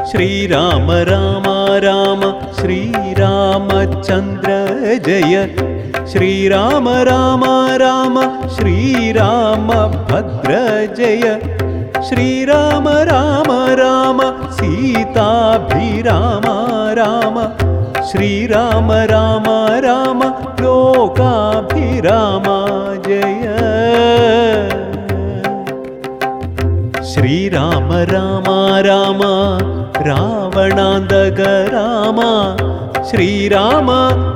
ശ്രീരാമ രാമ രാമ ശ്രീരാമചന്ദ്ര ജയ ശ്രീരാമ രാമ രാമ ശ്രീരാമഭദ്ര ജയ ശ്രീരാമ രാമ രാമ സീതാഭിരാമ രാമ ശ്രീരാമ രാമ രാമ ലോകാഭിരാമ ജയ ശ്രീരാമ രാമ രാമ രാവണാന്തക രാമ ശ്രീരാമ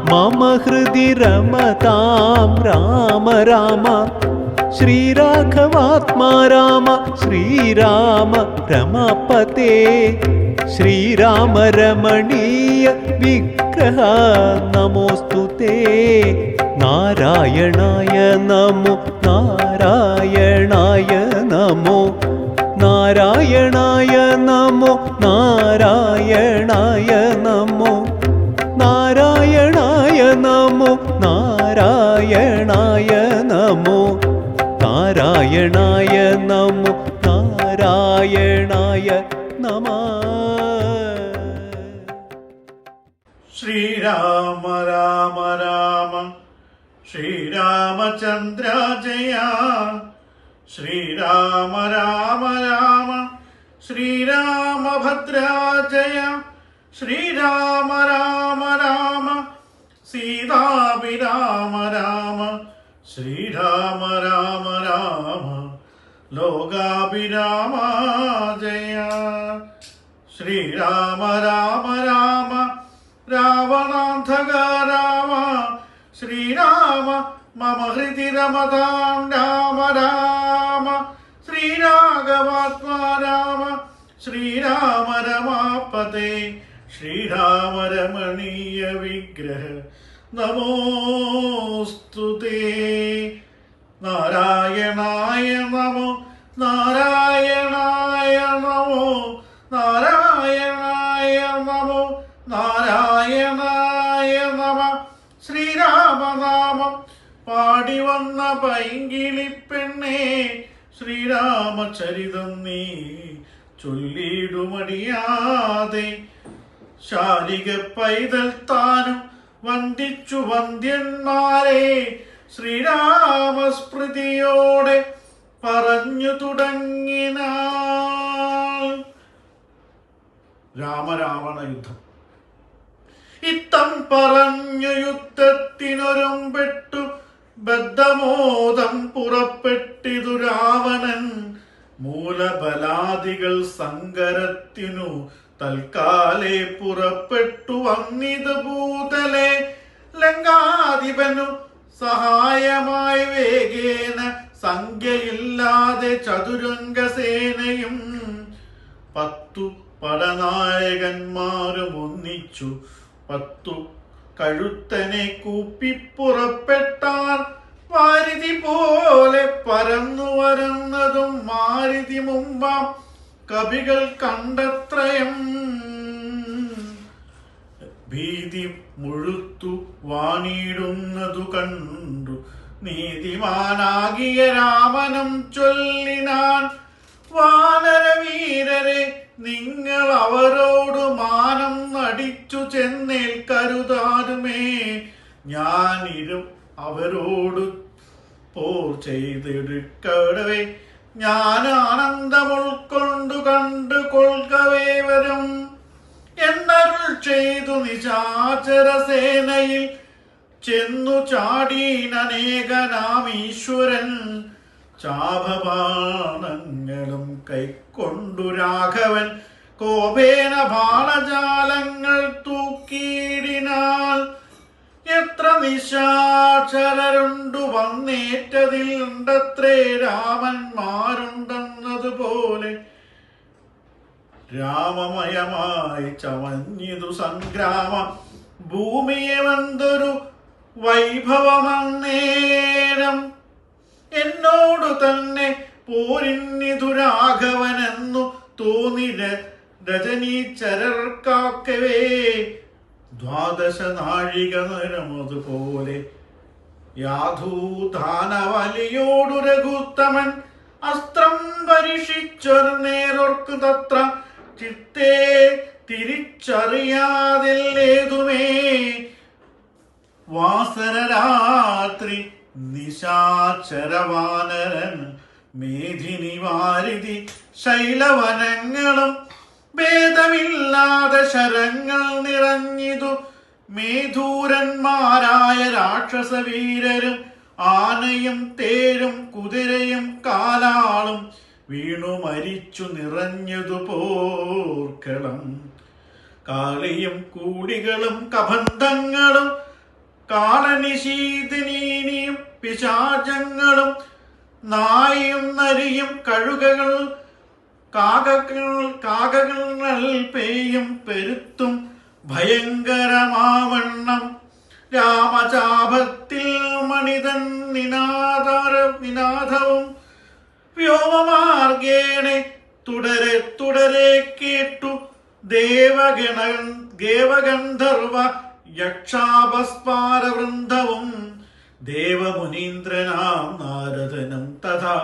മമ ഹൃദി രമതാം രാമ രാമ ശ്രീരാഘവാത്മാ രാമ ശ്രീരാമ രമപതേ ശ്രീരാമ രമണീയ വിഗ്രഹ നമോസ്തുതേ നാരായണായ നമോ നാരായണായ നമോ നാരായണായ നമോ നാരായണായ നമോ നാരായണായ നമോ നാരായണായ നമോ നാരായണായ നമോ നാരായണായ നമഃ. ശ്രീരാമ രാമ രാമ ശ്രീരാമചന്ദ്ര ജയ ശ്രീരാമ രാമ രാമ ശ്രീരാമഭദ്ര ജയ ശ്രീരാമ രാമ രാമ സീതാഭിരാമ രാമ ശ്രീരാമ രാമ രാമ ലോകാഭിരാമ ജയ ശ്രീരാമ രാമ രാമ രാവണാന്തക രാമ ശ്രീരാമ മമ ഹൃദി രമതാം രാമ രാമ ശ്രീരാഘവാത്മാ രാമ ശ്രീരാമ രമാപതേ ശ്രീരാമ രമണീയ വിഗ്രഹ നമോസ്തുതേ നാരായണായ നമോ നാരായണായ നമോ നാരായണായ നമോ നാരായണായ നമ ശ്രീരാമനാമം പാടി വന്ന പൈങ്കിളിപ്പെണ്ണേ ശ്രീരാമചരിതം നീ ചൊല്ലിടുമടിയാതെ ശാലിക പൈതൽ താനും വന്ദിച്ചു വന്ദ്യന്മാരെ ശ്രീരാമസ്മൃതിയോടെ പറഞ്ഞു തുടങ്ങിനാൾ. രാമരാവണ യുദ്ധം. ഇത്തം പറഞ്ഞു യുദ്ധത്തിനൊരുമ്പെട്ടു ബദ്ധമോദം പുറപ്പെട്ടിതു രാവണൻ മൂലബലാദികൾ സങ്കരത്തിനു തൽക്കാലേ പുറപ്പെട്ടു വന്നിത് ഭൂതലെ ലങ്കാധിപനു സഹായമായി വേഗേന സംഖ്യയില്ലാതെ ചതുരംഗസേനയും 10 പടനായകന്മാരും ഒന്നിച്ചു 10 കഴുത്തനെ കൂപ്പി പുറപ്പെട്ടാർ. വാരിധി പോലെ പരന്നു വരുന്നതും മാരുതി മുമ്പാം കവികൾ കണ്ടത്രയം. ഭീതി മുഴുത്തു വാണിടുന്നതു കണ്ടു നീതിമാനാകിയ രാമനും ചൊല്ലിനാൻ, വാനരവീരരെ നിങ്ങൾ അവരോട് മാനം നടിച്ചു ചെന്നേൽക്കരുതാരുമേ. ഞാനിരും അവരോട് പോർ ചെയ്തെടുക്കടവേ ഞാൻ ആനന്ദം ഉൾക്കൊണ്ടു കണ്ടു കൊൾകവേ വരും എന്നരുൾ ചെയ്തു നിശാചര സേനയിൽ ചെന്നു ചാടീനേകനാമീശ്വരൻ. ചാപബാണങ്ങളും കൈക്കൊണ്ടു രാഘവൻ കോപേന ബാണജാലങ്ങൾ തൂക്കിയിടിനാൽ. എത്ര നിശാചരരുണ്ടു വന്നേറ്റതിൽ ഉണ്ടത്രേ രാമന്മാരുണ്ടെന്നതുപോലെ. രാമമയമായി ചമഞ്ഞിതു സംഗ്രാമം ഭൂമിയെ വന്നൊരു വൈഭവമന്നേരം. എന്നോടു തന്നെ പോരിന്നിതു രാഘവനെന്നു തോന്നി രജനീചരർക്കാക്കവേ. 12 നാഴിക നേരമതുപോലെ യാധൂദാനവലിയോടു രഘുത്തമൻ അസ്ത്രം പരീക്ഷിച്ചൊരു നേരോർക്ക് തത്ര ചിത്തേ തിരിച്ചറിയാതില്ലേതുമേ വാസരരാത്രി നിശാചരവാനരൻ മേധിനി വാരിധി ശൈലവനങ്ങളും ഭേദമില്ലാതെ ശരങ്ങൾ നിറഞ്ഞിതു മേധൂരന്മാരായ രാക്ഷസവീരരും ആനയും തേരും കുതിരയും കാലാളും വീണു മരിച്ചു നിറഞ്ഞതു പോർക്കളം കാളിയും കൂടികളും കബന്ധങ്ങളും കാളനിശീതിനിയും പിശാചങ്ങളും നായും നരിയും കഴുകകൾ കാകകൾ പേയും പെരുത്തും ഭയങ്കരമാവണ്ണം രാമചാപത്തിൽ മണിതൻ നിനാദവും വ്യോമമാർഗേണെ തുടരെ തുടരെ കേട്ടു ദേവഗന്ധർവ യക്ഷാപസ്പാരവൃന്ദവും ദേവമുനീന്ദ്രനാം നാരദനും തഥാ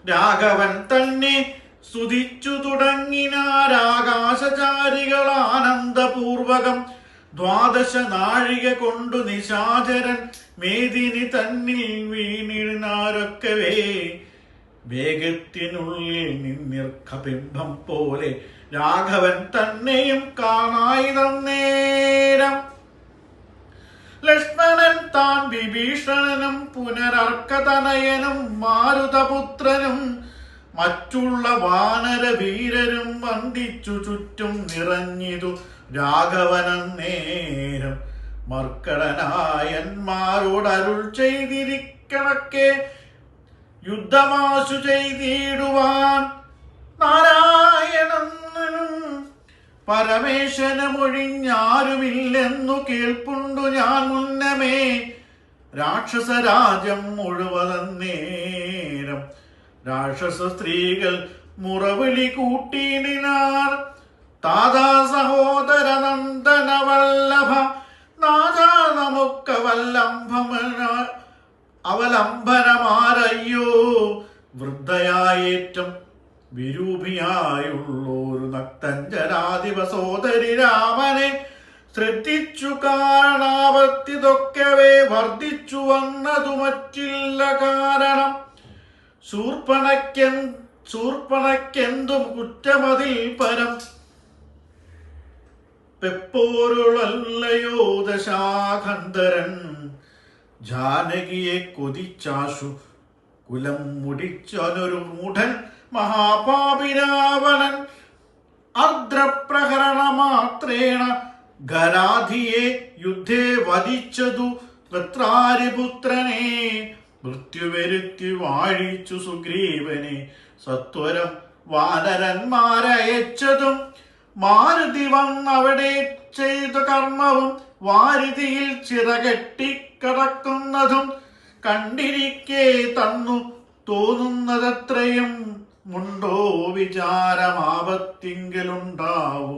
രാഘവൻ തന്നെ സ്തുതിച്ചു തുടങ്ങിനാരാകാശചാരികൾ ആനന്ദപൂർവകം 12 നാഴിക കൊണ്ടു നിശാചരൻ മേദിനി തന്നിൽ വീണിരുന്നാരൊക്കവേ വേഗത്തിനുള്ളിൽ നിന്നിർക്കബിംബം പോലെ രാഘവൻ തന്നെയും കാണായി നേരം ലക്ഷ്മണൻ താൻ വിഭീഷണനും പുനരർക്കതനയനും മാരുതപുത്രനും മറ്റുള്ള വാനരവീരരും വന്ദിച്ചു ചുറ്റും നിറഞ്ഞിതു രാഘവനന്നേരം മർക്കടനായന്മാരോട് അരുൾ ചെയ്തിരിക്കണക്കെ യുദ്ധമാശു ചെയ്തിടുവാൻ നാരായണനും പരമേശ്വരമൊഴിഞ്ഞാരുമില്ലെന്നു കേൾപ്പുണ്ടു ഞാൻ മുന്നമേ രാക്ഷസരാജ്യം മുഴുവതന്നേരം രാക്ഷസ സ്ത്രീകൾ മുറവിളി കൂട്ടിനാർ താതാ സഹോദര നന്ദന വല്ലഭ നാദാ നമുക്ക് അവലംബനമാരയ്യോ വൃദ്ധയായേറ്റം വിരൂപിയായുള്ളൊരു നക്തഞ്ജരാധിപ സോദരി രാമനെ ശ്രദ്ധിച്ചു കാണാവത്തിതൊക്കവേ വർദ്ധിച്ചു വന്നതു മറ്റില്ല കാരണം ശൂർപ്പണക്കെന്തും കുറ്റമതിൽ പരം പെപ്പോരുളല്ലയോ ദശാഖണ്ഡരൻ ജാനകിയെ കൊതിച്ചാശു കുലം മുടിച്ചൊരു മൂഢൻ മഹാപാപിരാവണൻ അർദ്രപ്രഹരണമാത്രേണ ഗരാധിയെ യുദ്ധേ വധിച്ചതു വൃത്രാരിപുത്രനെ മൃത്യുവരുത്തി വാഴിച്ചു സുഗ്രീവനെ സത്വരം വാനരന്മാരയച്ചതും മാരുതി വന്നവിടെ ചെയ്ത കർമ്മവും വാരിധിയിൽ ചിറകെട്ടിക്കിടക്കുന്നതും കണ്ടിരിക്കെ തന്നു തോന്നുന്നതത്രയും മുണ്ടോ വിചാരമാപത്തിങ്കലുണ്ടാവൂ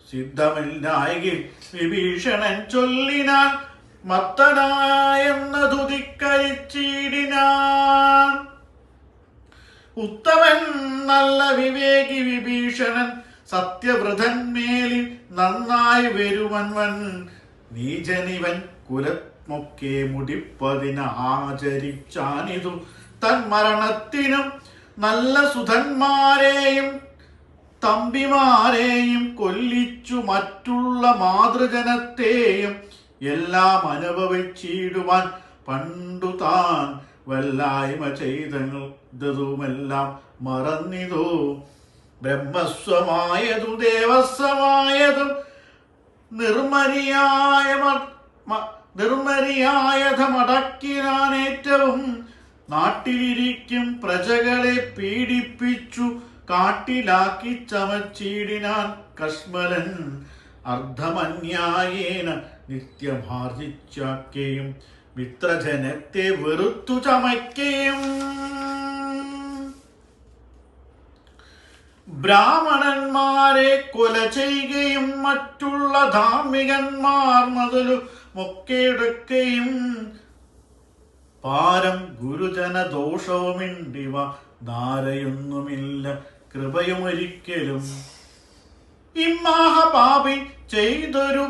സിദ്ധമില്ലായെങ്കിൽ വിഭീഷണൻ ചൊല്ലിനാൻ മത്തനായെന്നതു ധിക്കരിച്ചിടിനാൻ ഉത്തമൻ നല്ല വിവേകി വിഭീഷണൻ സത്യവ്രതന്മേലിൽ നന്നായി വരുവൻവൻ നീചനിവൻ കുലമൊക്കെ മുടിപ്പതിന് ആചരിച്ചാനിതു തൻ മരണത്തിനും നല്ല സുധന്മാരെയും തമ്പിമാരെയും കൊല്ലിച്ചു മറ്റുള്ള മാതൃജനത്തെയും എല്ലാം അനുഭവിച്ചിടുവാൻ പണ്ടു താൻ വല്ലായ്മ ചെയ്തതുമെല്ലാം മറന്നിതു ബ്രഹ്മസ്വമായതും ദേവസ്വമായതും നിർമര്യായതമടക്കിനാനേറ്റവും നാട്ടിലിരിക്കും പ്രജകളെ പീഡിപ്പിച്ചു കാട്ടിലാക്കി ചമച്ചിടിനാൻ കശ്മലൻ അർദ്ധമന്യായേന നിത്യമാർജിച്ചാക്കുകയും മിത്രജനത്തെ വെറുത്തു ചമയ്ക്കുകയും ബ്രാഹ്മണന്മാരെ കൊല ചെയ്യുകയും മറ്റുള്ള ധാർമ്മികന്മാർ മുതലു മൊക്കെയെടുക്കുകയും പാരം ഗുരുജന ദോഷവുമിണ്ടിവ ധാരയൊന്നുമില്ല കൃപയുമൊരിക്കലും ഇമ്മാഹപാപി ചെയ്തൊരു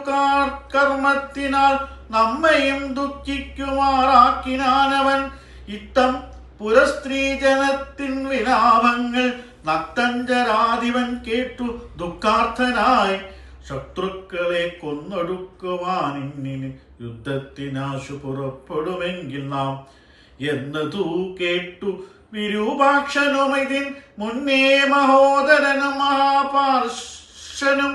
കർമ്മത്തിനാൽ നമ്മയും ദുഃഖിക്കുമാറാക്കിനാനവൻ. ഇത്തം പുരസ്ത്രീജനത്തിൻ വിലാപങ്ങൾ നക്തഞ്ചരാധിപൻ കേട്ടു ദുഃഖാർത്ഥനായി. ശത്രുക്കളെ കൊന്നൊടുക്കുവാൻ ഇന്നിന് യുദ്ധത്തിനാശു പുറപ്പെടുമെങ്കിൽ നാം എന്നതു കേട്ടു വിരൂപാക്ഷനും ഇതിൻ മുന്നേ മഹോദരനും മഹാപാർശ്വനും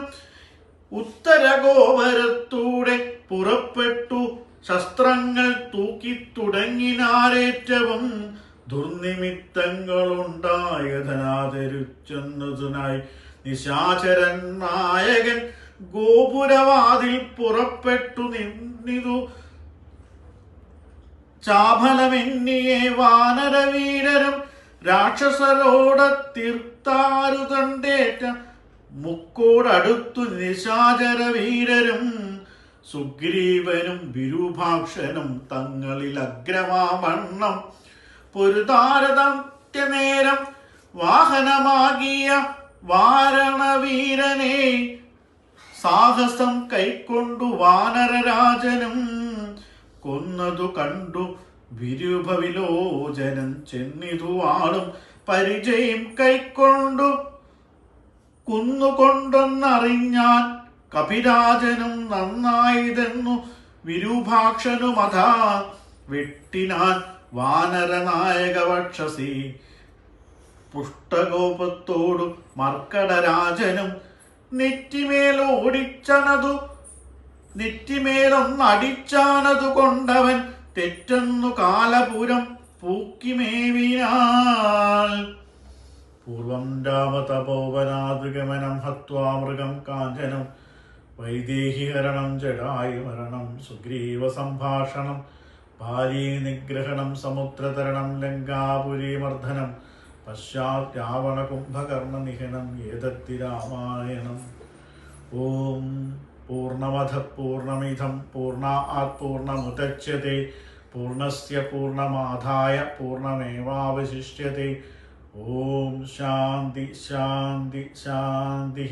ഉത്തരഗോപുരത്തൂടെ പുറപ്പെട്ടു ശസ്ത്രങ്ങൾ തൂക്കി തുടങ്ങിനാരേറ്റവും ദുർനിമിത്തങ്ങളുണ്ടായതനാദരിച്ചെന്നതിനായി നിശാചരൻ നായകൻ ഗോപുരവാതിൽ പുറപ്പെട്ടു നിന്നിതു. ചാഫലമെന്നിയെ വാനരവീരരും രാക്ഷസരോട് തീർത്താരുതണ്ടേറ്റ മുക്കോടടുത്തു നിശാചരവീരരും സുഗ്രീവനും വിരൂപാക്ഷനും തങ്ങളിൽ അഗ്രമാവണ്ണം പൊരുതാരതന്ത്യനേരം വാഹനമാകിയ വാരണവീരനെ സാഹസം കൈക്കൊണ്ടു വാനരരാജനും കൊന്നതു കണ്ടു വിരൂപവിലോചനൻ ചെന്നിതു ആളും പരിചയം കൈക്കൊണ്ടു കുന്നുകൊണ്ടെന്നറിഞ്ഞാൻ കപിരാജനും നന്നായതെന്നു വിരൂപാക്ഷനുമതാ വെട്ടിനാൻ വാനരനായക വക്ഷസി. പുഷ്ടഗോപത്തോടു മർക്കടരാജനും നെറ്റിമേലൊന്നടിച്ചാനതു കൊണ്ടവൻ തെറ്റെന്നു കാലപുരം പൂക്കിമേവിനാൾ. പൂർവം രാമതപോവനാദ്ഗമനം ഹത്വാ മൃഗം കാഞ്ചനം വൈദേഹിഹരണം ജടായുമരണം സുഗ്രീവ സംഭാഷണം ഭാരീ നിഗ്രഹണം സമുദ്രതരണം ലങ്കാപുരീമർദ്ദനം പശ്ചാത് രാവണ കുംഭകർണ നിഹനം ഏതത്തി രാമായണം. ഓം പൂർണ്ണമദ പൂർണ്ണമിദം പൂർണ്ണാത് പൂർണ്ണമുദച്യത്തെ പൂർണ്ണസ്യ പൂർണ്ണമാദായ പൂർണ്ണമേവാവശിഷ്യത്തെ. ഓം ശാന്തി ശാന്തി ശാന്തി.